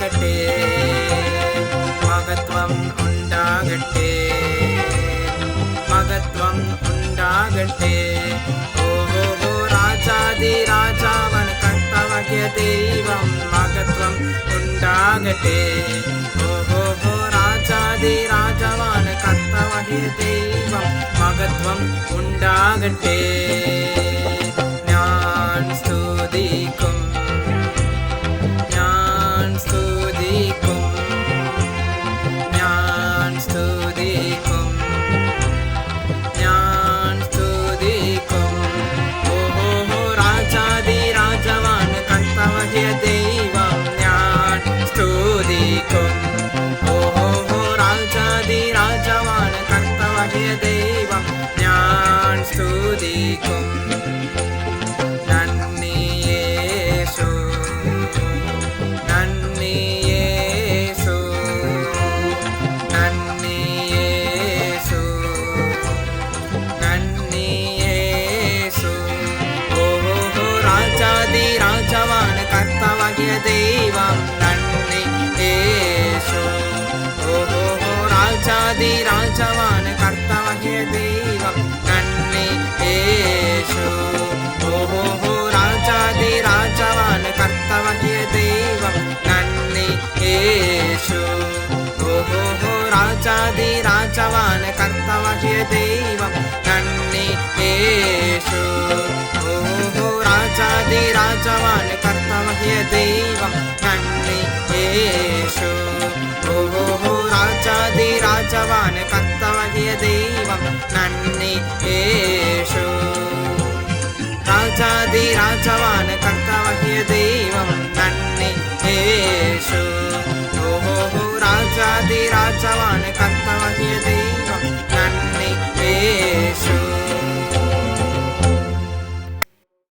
உண்டாகட்டே மகத்துவம் உண்டாகட்டே மகத்துவம் உண்டாகட்டே ஓஹோ ராஜாதி ராஜாவன் கர்த்தவாகிய தெய்வம் மகத்துவம் உண்டாகட்டே ஓஹோ ராஜாதி ராஜாவான் கர்த்தவாகிய தெய்வம் மகத்துவம் உண்டாகட்டே நான் ஸ்துதிக்கும் தெய்வம் ஞான் ஸ்துதிக்கும் நன்னி இயேசு நன்னி இயேசு நன்னி இயேசு நன்னி இயேசு ஓஹோ ராஜாதி ராஜாவான் கர்த்தவாகிய தெய்வம் நன்னி இயேசு ஓஹோ ராஜாதி ராஜாவான் கர்த்தவாகிய தெய்வம் நன்னி இயேசு ஓஹோ ராஜாதி ராஜாவான் கர்த்தவாகிய தெய்வம் நன்னி இயேசு ஓஹோ ராஜாதி ராஜாவான் கர்த்தவாகிய தெய்வம் நன்னி இயேசு ஓஹோ ராஜாதி ராஜாவான் கர்த்தவாகிய தெய்வம் நன்னி இயேசு ஓஹோ ராஜாதி ராஜாவான் கர்த்தவாகிய தெய்வம் நன்னி இயேசு ராஜாதி ராஜாவான் கர்த்தவாகிய தெய்வம் நன்னி இயேசு ஓஹோ ராஜாதி ராஜாவான் கர்த்தவாகிய தெய்வம்